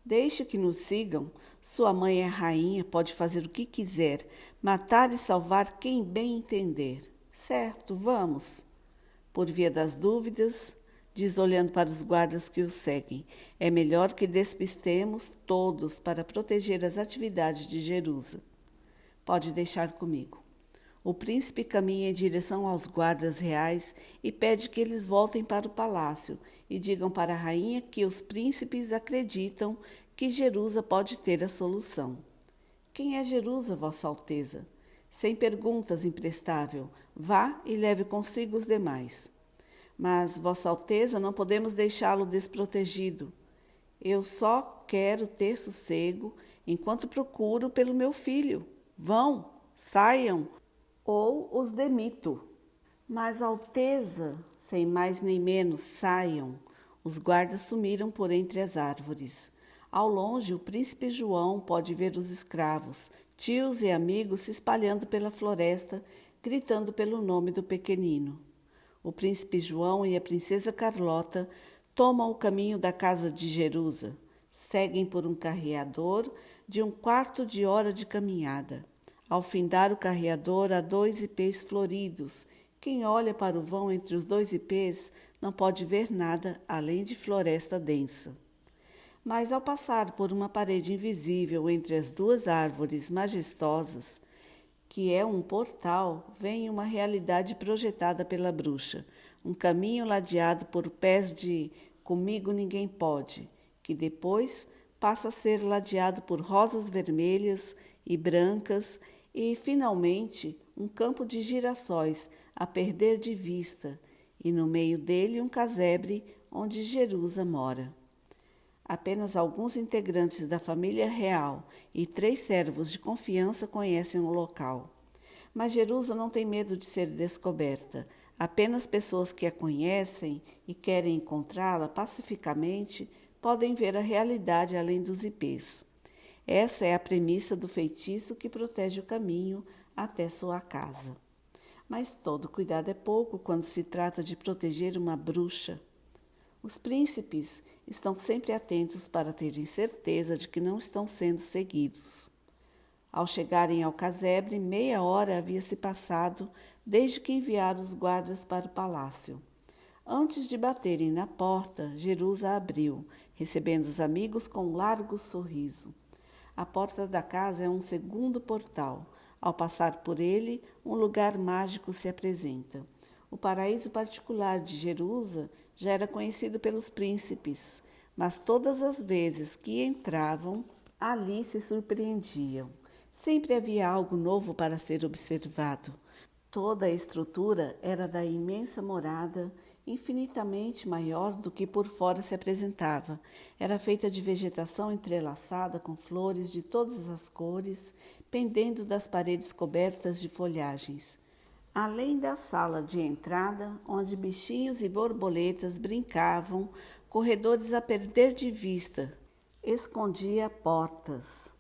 Deixe que nos sigam. Sua mãe é rainha, pode fazer o que quiser, matar e salvar quem bem entender. Certo, vamos. Por via das dúvidas, diz olhando para os guardas que o seguem, é melhor que despistemos todos para proteger as atividades de Jerusa. Pode deixar comigo. O príncipe caminha em direção aos guardas reais e pede que eles voltem para o palácio e digam para a rainha que os príncipes acreditam que Jerusa pode ter a solução. Quem é Jerusa, Vossa Alteza? Sem perguntas, imprestável. Vá e leve consigo os demais. Mas, Vossa Alteza, não podemos deixá-lo desprotegido. Eu só quero ter sossego enquanto procuro pelo meu filho. Vão, saiam, ou os demito. Mas, Alteza, sem mais nem menos, saiam. Os guardas sumiram por entre as árvores. Ao longe, o príncipe João pode ver os escravos, tios e amigos se espalhando pela floresta, gritando pelo nome do pequenino. O príncipe João e a princesa Carlota tomam o caminho da casa de Jerusa. Seguem por um carreador de 1/4 de hora de caminhada. Ao findar o carreador, há 2 ipês floridos. Quem olha para o vão entre os 2 ipês não pode ver nada além de floresta densa. Mas ao passar por uma parede invisível entre as 2 árvores majestosas, que é um portal, vem uma realidade projetada pela bruxa, um caminho ladeado por pés de Comigo Ninguém Pode, que depois passa a ser ladeado por rosas vermelhas e brancas e, finalmente, um campo de girassóis a perder de vista, e no meio dele um casebre onde Jerusa mora. Apenas alguns integrantes da família real e 3 servos de confiança conhecem o local. Mas Jerusa não tem medo de ser descoberta. Apenas pessoas que a conhecem e querem encontrá-la pacificamente podem ver a realidade além dos ipês. Essa é a premissa do feitiço que protege o caminho até sua casa. Mas todo cuidado é pouco quando se trata de proteger uma bruxa. Os príncipes estão sempre atentos para terem certeza de que não estão sendo seguidos. Ao chegarem ao casebre, meia hora havia se passado desde que enviaram os guardas para o palácio. Antes de baterem na porta, Jerusa abriu, recebendo os amigos com um largo sorriso. A porta da casa é um segundo portal. Ao passar por ele, um lugar mágico se apresenta. O paraíso particular de Jerusa já era conhecido pelos príncipes, mas todas as vezes que entravam, ali se surpreendiam. Sempre havia algo novo para ser observado. Toda a estrutura era da imensa morada, infinitamente maior do que por fora se apresentava. Era feita de vegetação entrelaçada com flores de todas as cores, pendendo das paredes cobertas de folhagens. Além da sala de entrada, onde bichinhos e borboletas brincavam, corredores a perder de vista, escondia portas.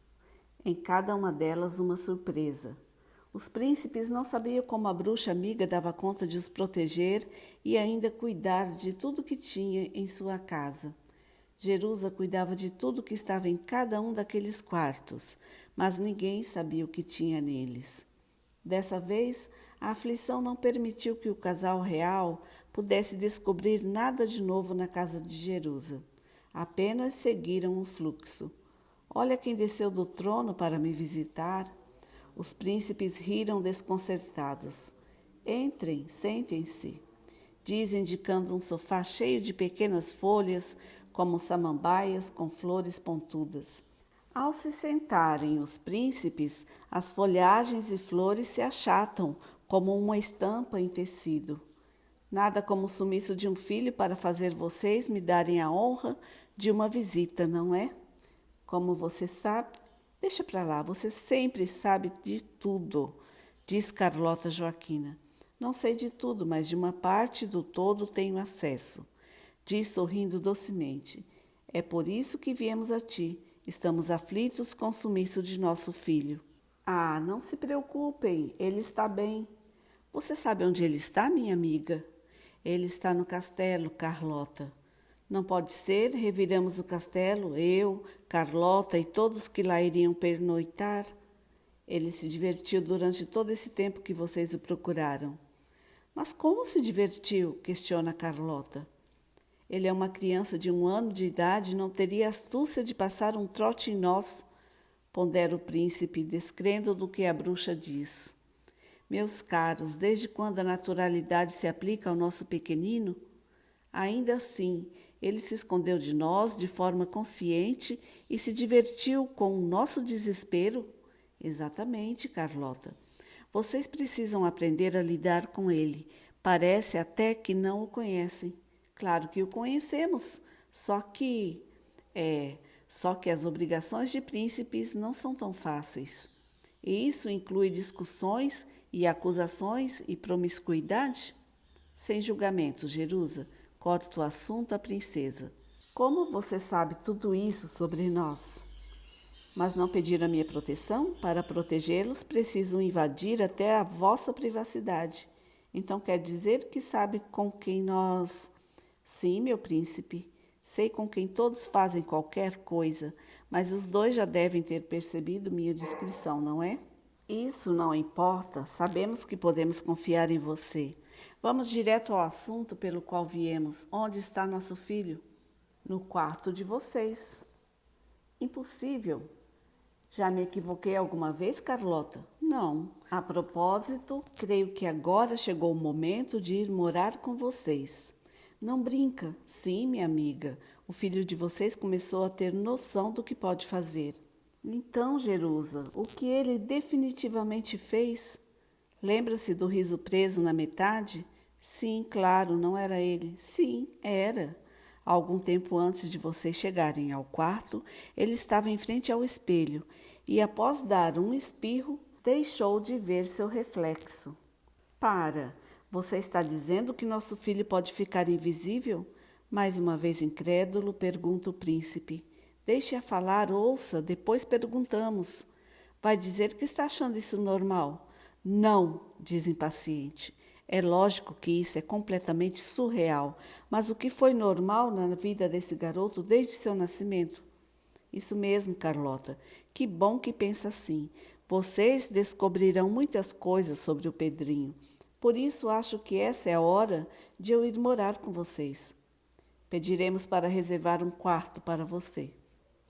Em cada uma delas uma surpresa. Os príncipes não sabiam como a bruxa amiga dava conta de os proteger e ainda cuidar de tudo que tinha em sua casa. Jerusa cuidava de tudo que estava em cada um daqueles quartos, mas ninguém sabia o que tinha neles. Dessa vez, a aflição não permitiu que o casal real pudesse descobrir nada de novo na casa de Jerusa. Apenas seguiram o fluxo. Olha quem desceu do trono para me visitar. Os príncipes riram desconcertados. Entrem, sentem-se, diz, indicando um sofá cheio de pequenas folhas, como samambaias com flores pontudas. Ao se sentarem os príncipes, as folhagens e flores se achatam como uma estampa em tecido. Nada como o sumiço de um filho para fazer vocês me darem a honra de uma visita, não é? Como você sabe, deixa para lá, você sempre sabe de tudo, diz Carlota Joaquina. Não sei de tudo, mas de uma parte do todo tenho acesso, diz sorrindo docemente. É por isso que viemos a ti. Estamos aflitos com o sumiço de nosso filho. Ah, não se preocupem, ele está bem. Você sabe onde ele está, minha amiga? Ele está no castelo, Carlota. Não pode ser, reviramos o castelo, eu, Carlota e todos que lá iriam pernoitar. Ele se divertiu durante todo esse tempo que vocês o procuraram. Mas como se divertiu? Questiona Carlota. Ele é uma criança de 1 ano de idade e não teria astúcia de passar um trote em nós, pondera o príncipe, descrendo do que a bruxa diz. Meus caros, desde quando a naturalidade se aplica ao nosso pequenino? Ainda assim, ele se escondeu de nós de forma consciente e se divertiu com o nosso desespero? Exatamente, Carlota. Vocês precisam aprender a lidar com ele. Parece até que não o conhecem. Claro que o conhecemos, só que as obrigações de príncipes não são tão fáceis. E isso inclui discussões e acusações e promiscuidade? Sem julgamento, Jerusa, corta o assunto a princesa. Como você sabe tudo isso sobre nós? Mas não pediram a minha proteção? Para protegê-los, precisam invadir até a vossa privacidade. Então quer dizer que sabe com quem nós... Sim, meu príncipe, sei com quem todos fazem qualquer coisa, mas os dois já devem ter percebido minha discrição, não é? Isso não importa, sabemos que podemos confiar em você. Vamos direto ao assunto pelo qual viemos. Onde está nosso filho? No quarto de vocês. Impossível. Já me equivoquei alguma vez, Carlota? Não. A propósito, creio que agora chegou o momento de ir morar com vocês. Não brinca. Sim, minha amiga. O filho de vocês começou a ter noção do que pode fazer. Então, Jerusa, o que ele definitivamente fez? Lembra-se do riso preso na metade? Sim, claro, não era ele. Sim, era. Algum tempo antes de vocês chegarem ao quarto, ele estava em frente ao espelho e, após dar um espirro, deixou de ver seu reflexo. Para! Você está dizendo que nosso filho pode ficar invisível? Mais uma vez incrédulo, pergunta o príncipe. Deixe-a falar, ouça, depois perguntamos. Vai dizer que está achando isso normal? Não, diz impaciente. É lógico que isso é completamente surreal, mas o que foi normal na vida desse garoto desde seu nascimento? Isso mesmo, Carlota. Que bom que pensa assim. Vocês descobrirão muitas coisas sobre o Pedrinho. Por isso acho que essa é a hora de eu ir morar com vocês. Pediremos para reservar um quarto para você.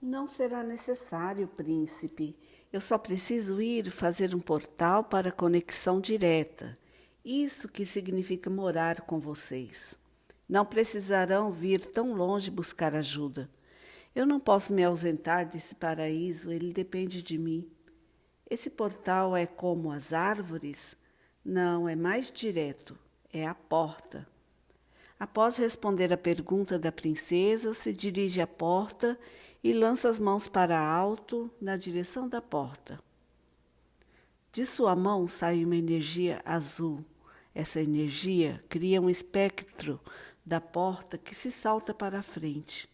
Não será necessário, príncipe. Eu só preciso ir fazer um portal para conexão direta. Isso que significa morar com vocês. Não precisarão vir tão longe buscar ajuda. Eu não posso me ausentar desse paraíso, ele depende de mim. Esse portal é como as árvores? Não, é mais direto, é a porta. Após responder a pergunta da princesa, se dirige à porta e lança as mãos para alto na direção da porta. De sua mão sai uma energia azul. Essa energia cria um espectro da porta que se salta para a frente.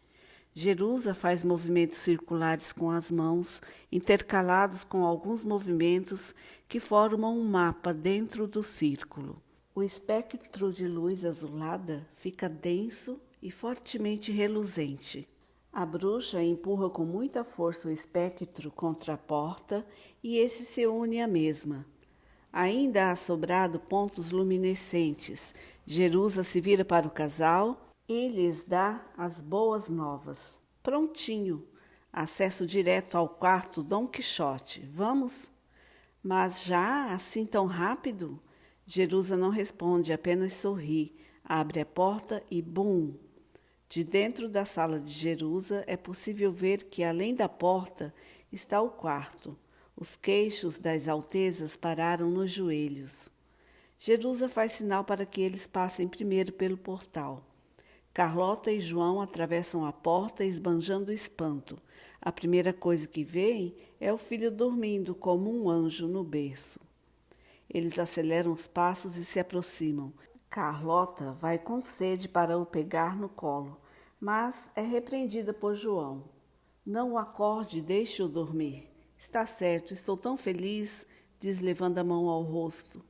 Jerusa faz movimentos circulares com as mãos, intercalados com alguns movimentos que formam um mapa dentro do círculo. O espectro de luz azulada fica denso e fortemente reluzente. A bruxa empurra com muita força o espectro contra a porta e esse se une à mesma. Ainda há sobrado pontos luminescentes. Jerusa se vira para o casal e lhes dá as boas novas. Prontinho! Acesso direto ao quarto Dom Quixote. Vamos? Mas já assim tão rápido? Jerusa não responde, apenas sorri, abre a porta e bum! De dentro da sala de Jerusa é possível ver que, além da porta, está o quarto. Os queixos das altezas pararam nos joelhos. Jerusa faz sinal para que eles passem primeiro pelo portal. Carlota e João atravessam a porta esbanjando espanto. A primeira coisa que veem é o filho dormindo como um anjo no berço. Eles aceleram os passos e se aproximam. Carlota vai com sede para o pegar no colo, mas é repreendida por João. Não o acorde, deixe-o dormir. Está certo, estou tão feliz, diz levando a mão ao rosto.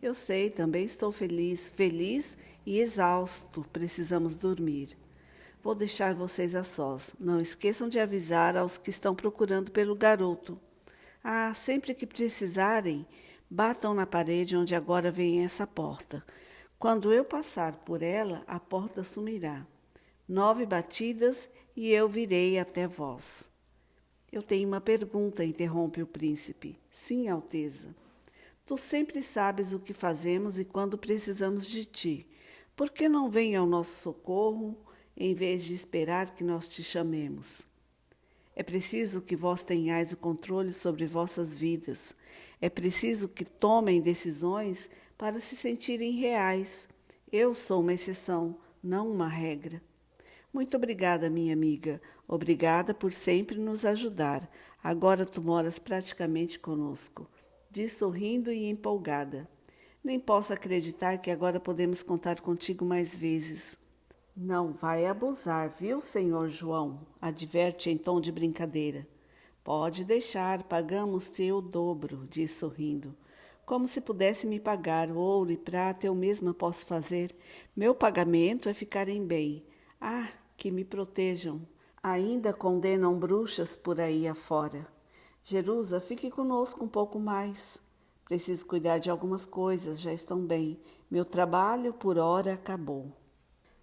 Eu sei, também estou feliz e exausto, precisamos dormir. Vou deixar vocês a sós. Não esqueçam de avisar aos que estão procurando pelo garoto. Ah, sempre que precisarem, batam na parede onde agora vem essa porta. Quando eu passar por ela, a porta sumirá. 9 batidas e eu virei até vós. Eu tenho uma pergunta, interrompe o príncipe. Sim, Alteza. Tu sempre sabes o que fazemos e quando precisamos de ti. Por que não vem ao nosso socorro, em vez de esperar que nós te chamemos? É preciso que vós tenhais o controle sobre vossas vidas. É preciso que tomem decisões para se sentirem reais. Eu sou uma exceção, não uma regra. Muito obrigada, minha amiga. Obrigada por sempre nos ajudar. Agora tu moras praticamente conosco. Diz sorrindo e empolgada. Nem posso acreditar que agora podemos contar contigo mais vezes. Não vai abusar, viu, senhor João? Adverte em tom de brincadeira. Pode deixar, pagamos-te o dobro, diz sorrindo. Como se pudesse me pagar ouro e prata, eu mesma posso fazer. Meu pagamento é ficarem bem. Ah, que me protejam. Ainda condenam bruxas por aí afora. Jerusa, fique conosco um pouco mais. Preciso cuidar de algumas coisas, já estão bem. Meu trabalho por hora acabou.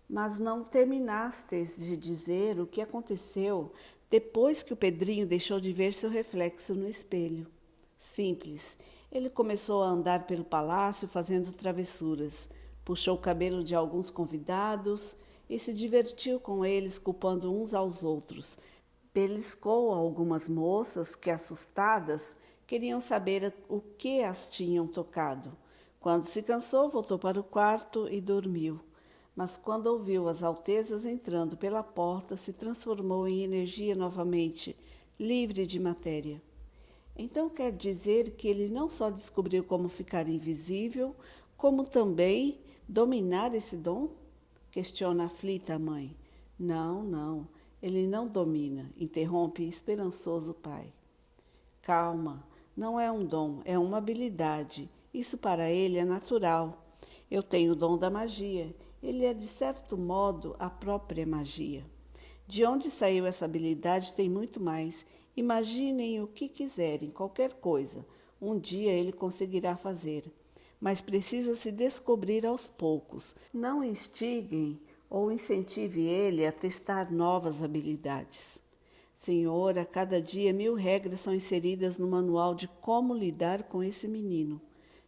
Mas não terminastes de dizer o que aconteceu depois que o Pedrinho deixou de ver seu reflexo no espelho. Simples. Ele começou a andar pelo palácio fazendo travessuras. Puxou o cabelo de alguns convidados e se divertiu com eles, culpando uns aos outros. Beliscou algumas moças que, assustadas, queriam saber o que as tinham tocado. Quando se cansou, voltou para o quarto e dormiu. Mas quando ouviu as altezas entrando pela porta, se transformou em energia novamente, livre de matéria. Então quer dizer que ele não só descobriu como ficar invisível, como também dominar esse dom? Questiona aflita a mãe. Não, ele não domina, interrompe esperançoso o pai. Calma, não é um dom, é uma habilidade. Isso para ele é natural. Eu tenho o dom da magia. Ele é, de certo modo, a própria magia. De onde saiu essa habilidade tem muito mais. Imaginem o que quiserem, qualquer coisa. Um dia ele conseguirá fazer. Mas precisa se descobrir aos poucos. Não instiguem ou incentive ele a testar novas habilidades. Senhor, a cada dia 1000 regras são inseridas no manual de como lidar com esse menino.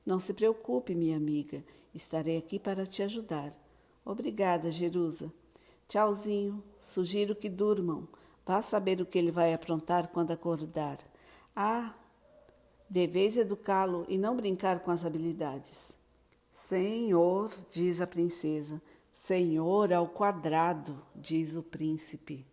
Não se preocupe, minha amiga. Estarei aqui para te ajudar. Obrigada, Jerusa. Tchauzinho. Sugiro que durmam. Vá saber o que ele vai aprontar quando acordar. Ah, deveis educá-lo e não brincar com as habilidades. Senhor, diz a princesa. Senhor ao quadrado, diz o príncipe.